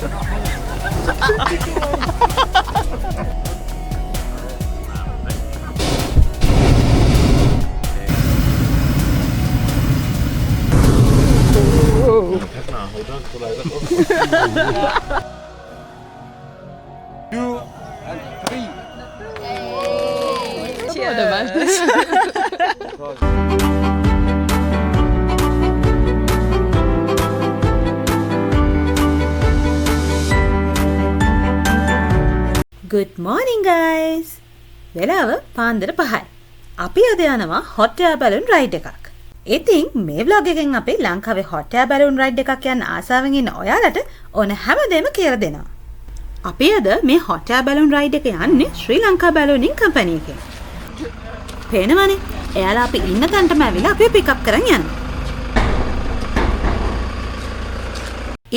Two and three. Good morning guys. වෙලාව පාන්දර 5යි. අපි අද යනවා hot air balloon ride එකක්. ඉතින් මේ vlog එකෙන් අපි ලංකාවේ hot air balloon ride එකක් යන්න ආසාවෙන් ඉන්න ඔයාලට ඕන හැමදේම කියලා දෙනවා. අපි අද මේ hot air balloon ride එක යන්නේ ශ්‍රී ලංකා බැලූනින් කම්පැනි එකෙන්. පේනවනේ. එයාලා අපි ඉන්න තැනටම ඇවිල්ලා අපි පික් අප් කරන් යනවා.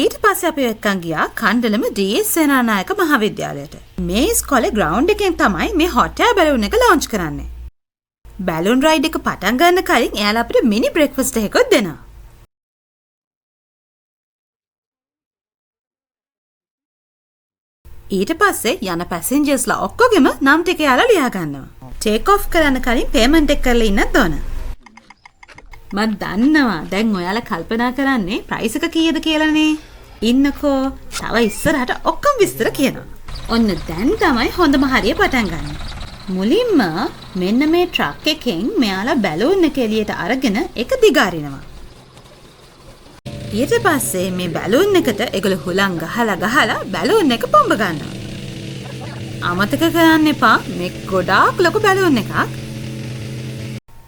ඊට පස්සේ අපි එක්කන් ගියා කණ්ඩලම DS සේනානායක මහාවිද්‍යාලයට. මේ ඉස්කෝලේ ග්‍රවුන්ඩ් එකෙන් තමයි මේ hot air balloon එක ලොන්ච් කරන්නේ. balloon ride එක පටන් ගන්න කලින් එයාලා අපිට මිනි බ්‍රේක්ෆාස්ට් එකකුත් දෙනවා. ඊට පස්සේ යන පැසෙන්ජර්ස්ලා ඔක්කොගෙම නම් ටික එයාලා ලියා ගන්නවා. ටේක් ඔෆ් කරන්න කලින් පේමන්ට් එක කරලා ඉන්නත් ඕන. මම දන්නවා දැන් ඔයාලා කල්පනා කරන්නේ ප්‍රයිස් එක කීයද කියලානේ. ඉන්නකෝ තව ඉස්සරහට ඔක්කොම විස්තර කියනවා. ඔන්න දැන් තමයි හොඳම හරිය පටන් ගන්න. මුලින්ම මෙන්න මේ ට්‍රක් එකෙන් මෙයාලා බැලූන් එක එළියට අරගෙන එක දිගාරිනවා. ඊට පස්සේ මේ බැලූන් එකට ඒගොල්ලෝ හුලං ගහලා බැලූන් එක පොම්බ ගන්නවා. අමතක කරන්න එපා මේ ගොඩාක් ලොකු බැලූන් එකක්.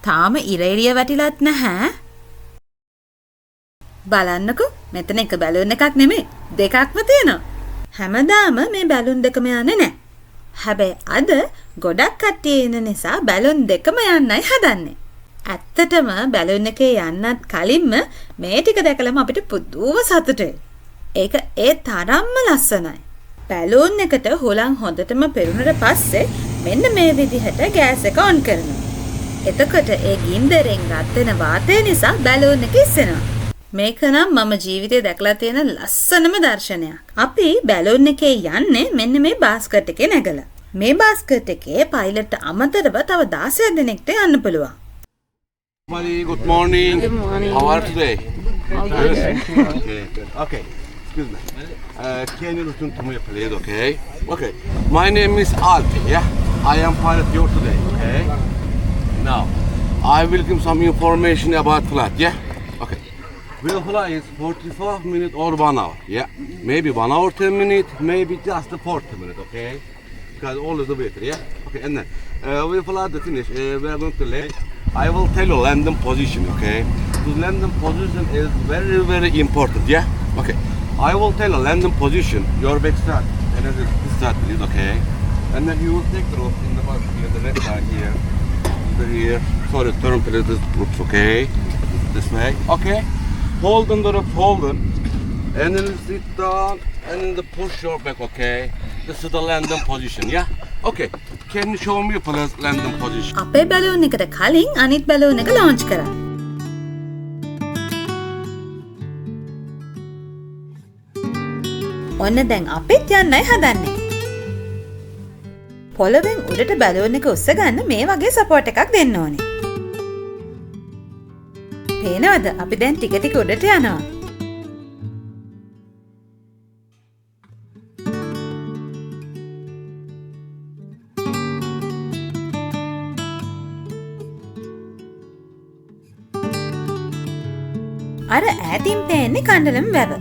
තාම ඉර එළිය වැටිලත් නැහැ. බලන්නකෝ මෙතන එක බැලූන් එකක් නෙමෙයි දෙකක්ම තියෙනවා. හැමදාම මේ බැලූන් දෙකම යන්නේ නැහැ. හැබැයි අද ගොඩක් කට්ටිය ඉන්න නිසා බැලූන් දෙකම යන්නයි හදන්නේ. ඇත්තටම බැලූන් එකේ යන්නත් කලින්ම මේ ටික දැකලම අපිට පුදුම සතුටුයි. ඒක ඒ තරම්ම ලස්සනයි. බැලූන් එකට හුලං හොඳටම පෙරුණට පස්සේ මෙන්න මේ විදිහට ගෑස් එක ඔන් කරනවා. එතකොට ඒ ගින්දරෙන් රත් වෙන වාතය නිසා බැලූන් එක ඉස්සෙනවා. මේක නම් මම ජීවිතේ දැකලා තියෙන ලස්සනම දර්ශනයක්. අපි බැලූන් එකේ යන්නේ මෙන්න මේ බාස්කට් එකේ නැගලා. මේ බාස්කට් එකේ පයිලට් අමතරව තව 16 දෙනෙක්ට යන්න පුළුවන්. Good morning. Good morning. How are you today? Okay. Excuse me. Can you listen to me please, okay? Okay. My name is Alpi, yeah? I am pilot here today, okay? Now, I will give some information about flight, yeah? Okay. Will fly is 45 minutes or 1 hour, yeah? Maybe 1 hour 10 minutes, maybe just 40 minutes, okay? Because all is the better, yeah? Okay, and then we'll fly the finish. We are going to land. I will tell you landing position, okay? The landing position is very, very important, yeah? Okay. I will tell you landing position, your back start, and then this start, please, okay? And then you will take the rope in the back here, the left side here, here. Sorry, turn please this groups, okay? This way, okay? Hold on the rope, hold on. And then sit down, and then push your back, okay? This is the landing position, yeah? Okay. Can you show me please landing position? අපේ බැලූන් එකට කලින් අනිත් බැලූන් එක launch කරා. ඔන්න දැන් අපිත් යන්නයි හදන්නේ. පොළවෙන් උඩට බැලූන් එක උස්ස ගන්න මේ වගේ සපෝට් එකක් දෙන්න ඕනේ. පේනවද? අපි දැන් ටික ටික උඩට යනවා. අර ඈතින් පේන්නේ කණ්ඩලම වැව.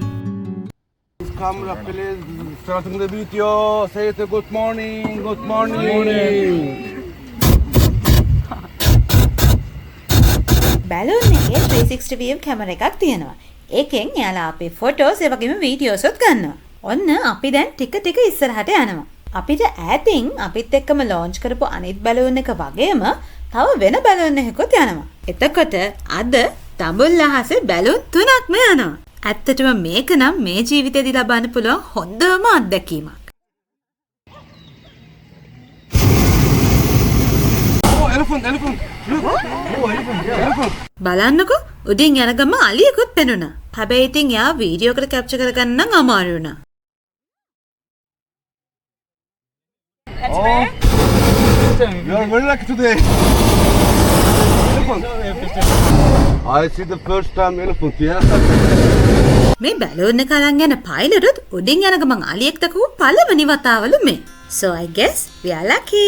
Camera please, starting the video, say it good morning, good morning. බැලූන් එකේ 360 view කැමරා එකක් තියෙනවා. ඒකෙන් එයාලා අපේ ෆොටෝස් ඒ වගේම වීඩියෝස් උත් ගන්නවා. ඔන්න අපි දැන් ටික ටික ඉස්සරහට යනවා. අපිට ඈතින් අපිත් එක්කම ලොන්ච් කරපු අනිත් බැලූන් එක වගේම තව වෙන බැලූන් එකකුත් යනවා. එතකොට අද තඹුල් අහසේ බැලූන් 3ක්ම යනවා. ඇත්තටම මේක නම් මේ ජීවිතේදී ලබන්න පුළුවන් හොඳම අත්දැකීමක්. Elephant. Look. Elephant. බලන්නකෝ උඩින් යන ගම අලියෙකුත් පෙනුණා. හැබැයි ඉතින් යා වීඩියෝ එකට කැප්චර් කරගන්න නම් අමාරු වුණා. You are very lucky today. Elephant. I see the first time elephant, yeah. මේ බැලූන් එක අරන් යන පයිලටුත් උඩින් යන ගමන් අලියෙක් දකපු පළවෙනි වතාවලු මේ. So I guess we are lucky.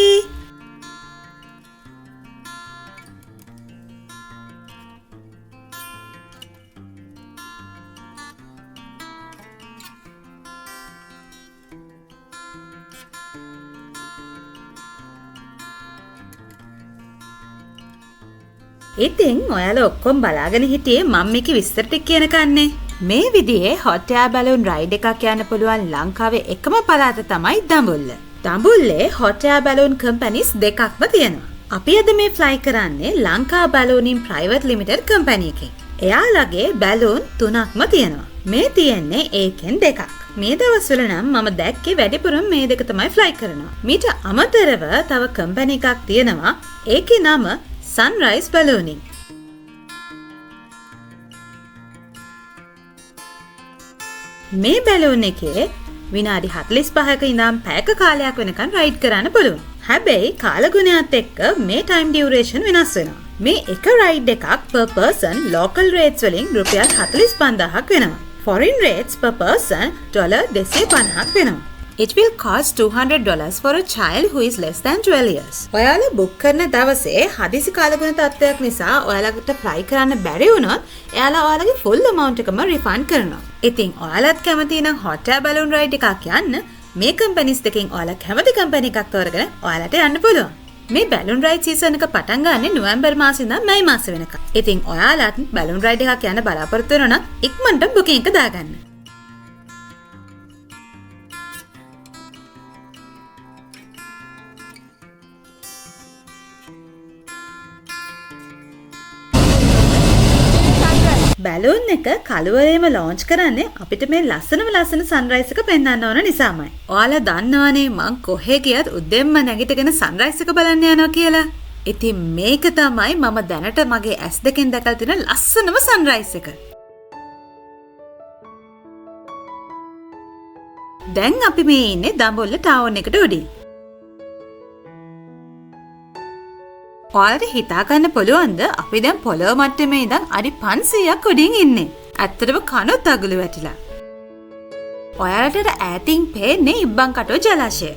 ඉතින් ඔයාලා ඔක්කොම බලාගෙන හිටියේ මම මේකේ විස්තර ටික කියනකන්නේ. මේ විදිහේ hot air balloon ride එකක් යන්න පුළුවන් ලංකාවේ එකම පළාත තමයි Dambulla. දඹුල්ලේ hot air balloon companies දෙකක්ම තියෙනවා. අපි අද මේ fly කරන්නේ ලංකා බැලූනින් ප්‍රයිවට් ලිමිටඩ් කම්පැනි එකෙන්. එයාලගේ බැලූන් 3ක්ම තියෙනවා. මේ තියෙන්නේ ඒකෙන් දෙකක්. මේ දවස්වල නම් මම දැක්කේ වැඩිපුරම මේ දෙක තමයි fly කරනවා. මීට අමතරව තව කම්පැනි එකක් තියෙනවා. ඒකේ නම Sunrise Ballooning. මේ බැලූන් එකේ විනාඩි 45ක ඉඳන් පැයක කාලයක් වෙනකන් රයිඩ් කරන්න පුළුවන්. හැබැයි කාලගුණයත් එක්ක මේ ටයිම් ඩියුරේෂන් වෙනස් වෙනවා. මේ එක රයිඩ් එකක් per person local rates වලින් රුපියල් 45000ක් වෙනවා. Foreign rates per person $250ක් වෙනවා. It will cost $200 for a child who is less than 12 years. ඔයාලා බුක් කරන දවසේ හදිසි කාලගුණ තත්ත්වයක් නිසා ඔයාලට fly කරන්න බැරි වුණොත් එයාලා ඔයාලගේ full amount එකම refund කරනවා. ඉතින් ඔයාලත් කැමති නම් hot air balloon ride එකක් යන්න මේ companies දෙකෙන් ඔයාලා කැමති company එකක් තෝරගෙන ඔයාලට යන්න පුළුවන්. මේ balloon ride season එක පටන් ගන්නේ නොවැම්බර් මාසේ ඉඳන් මැයි මාසේ වෙනකම්. ඉතින් ඔයාලත් balloon ride එකක් යන්න බලාපොරොත්තු වෙනවා නම් ඉක්මනට booking එක දාගන්න. බැලූන් එක කළුවරේම ලොන්ච් කරන්නේ අපිට මේ ලස්සන සන්රයිස් එක පෙන්වන්න ඕන නිසාමයි. ඔයාලා දන්නවනේ මං කොහෙ ගියත් උදෙන්ම නැගිටගෙන සන්රයිස් එක බලන්න යනවා කියලා. ඉතින් මේක තමයි මම දැනට මගේ ඇස් දෙකෙන් දැකලා තියෙන ලස්සනම සන්රයිස් එක. දැන් අපි මේ ඉන්නේ දඹුල්ල ටවුන් එකට උඩින්. ඔයාලට හිතා ගන්න පුළුවන්ද අපි දැන් පොළොව මට්ටමේ ඉඳන් අඩි 500ක් උඩින් ඉන්නේ. ඇත්තටම කනොත් අගුල වැටිලා. ඔයාලට ඈතින් පේන්නේ ඉබ්බන්කටෝ ජලාශය.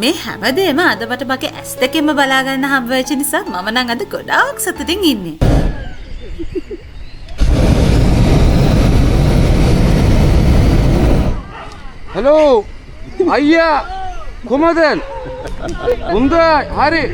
මේ හැමදේම අද මට මගේ ඇස් දෙකෙන්ම බලා ගන්න හම්බ වෙච්ච නිසා මම නම් අද ගොඩාක් සතුටින් ඉන්නේ. Hello. අයියා කොහමද? හොඳයි. හරි.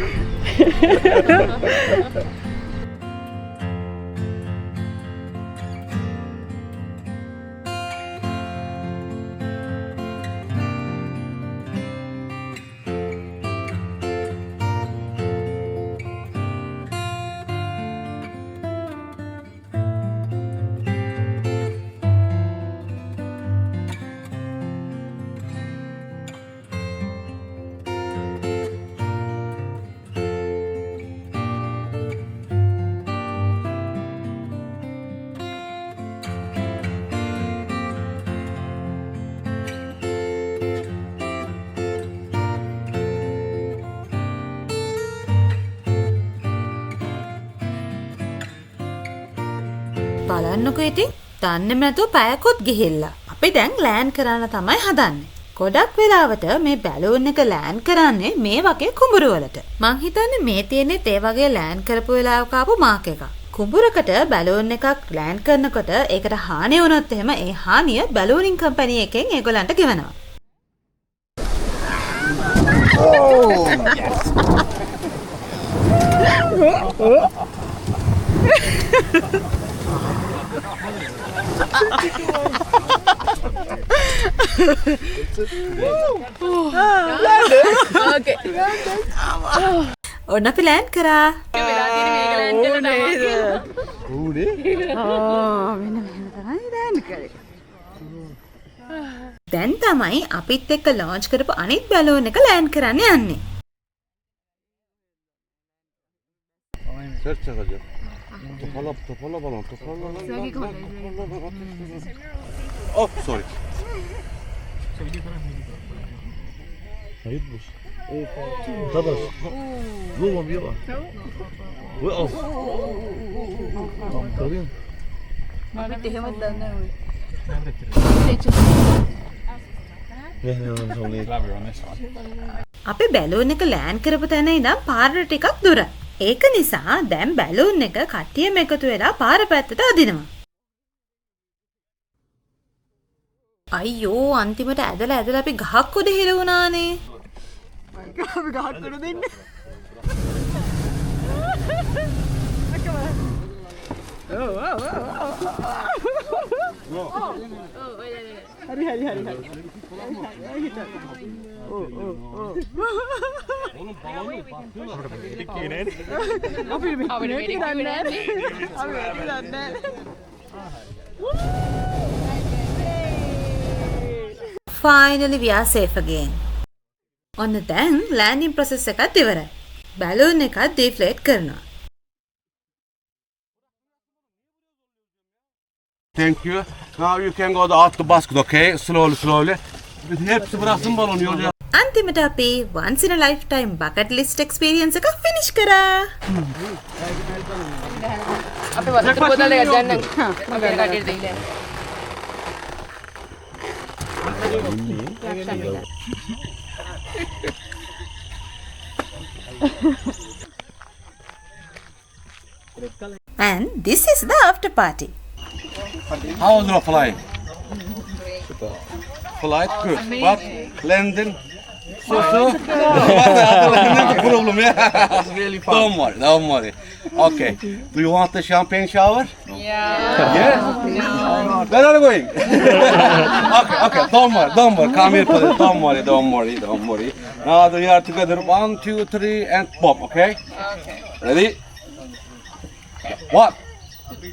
බලන්නකෝ ඉතින් දන්නේම නැතුව පැයකොත් ගිහිල්ලා. අපි දැන් ලෑන්ඩ් කරන්න තමයි හදන්නේ. ගොඩක් වෙලාවට මේ බැලූන් එක ලෑන්ඩ් කරන්නේ මේ වගේ කුඹුරු වලට. මං හිතන්නේ මේ තියෙන්නේ ඒ වගේ ලෑන්ඩ් කරපු වෙලාවක ආපු මාක් එකක්. කුඹුරකට බැලූන් එකක් ලෑන්ඩ් කරනකොට ඒකට හානිය වුණොත් එහෙම ඒ හානිය බැලූනින් කම්පැනි එකෙන් ඒගොල්ලන්ට ගෙවනවා. Okay. ඔන්න අපි ලෑන්ඩ් කරා. දැන් තමයි අපිත් එක්ක ලොන්ච් කරපු අනිත් බැලූන් එක ලෑන්ඩ් කරන්න යන්නේ. Sert çakacak. Toparla balon. Oh, sorry. Hayır boş. Tabas. Vurma bir bak. Vur al. Tamam. Ne something. අපි බැලූන් එක ලෑන් කරපු තැන ඉඳන් පාරට ටිකක් දුර. ඒක නිසා දැන් බැලූන් එක කට්ටියම එකතු වෙලා පාර පැත්තට අදිනවා. අයියෝ අන්තිමට ඇදලා අපි ගහක් උඩ හිර වුණානේ. අපි ගහක් උඩ දෙන්නේ. හරි. Finally we are safe again. ඔන්න දැන් landing process එකත් ඉවරයි. බැලූන් එකත් deflate කරනවා. Thank you. Now you can go out the basket, okay? Slowly. Hepsi bıraksın balonu yolca. අන්තිමට අපි once in a lifetime bucket list experience එක finish කරා. අපි වතුර බෝතල් එකක් ගන්න. අපි කටියට දෙන්න. And this is the after party. How was your flight? Flight good, but landing so. No problem, yeah. It's really fun. Don't worry. Okay. Do you want the champagne shower? Yeah. Yes? Where are you going? Okay. Don't worry. Come here, please. Don't worry. Now we are together. 1, 2, 3, and pop, okay? Okay. Ready? 1,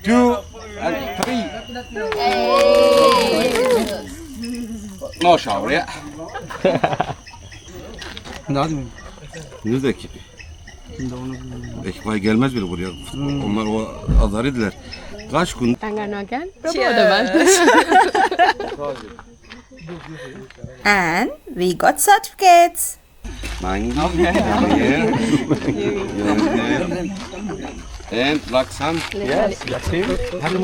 2, and 3. No shower, yeah? Nerede ekibi? Ekip ay gelmez bile buraya. Onlar o azar ediler. Kaç gün? Tän gannaa again. Cheers. And we got certificates. Nine. And Laksan. Yes, that's him. Hadi.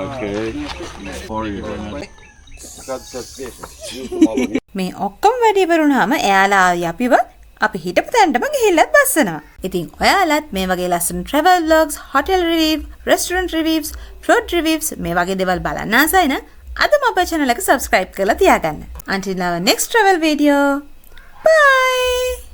Okay. For you. මේ ඔක්කොම වැඩ ඉවරුනහම එයාලා යපිව අපි හිටපු තැනටම ගිහිල්ලත් බස්සනවා. ඉතින් ඔයාලත් මේ වගේ ලස්සන travel vlogs, hotel review, restaurant reviews, food reviews මේ වගේ දේවල් බලන්න ආසයි නම් අදම අපේ channel එක subscribe කරලා තියාගන්න. Until our next travel video. Bye.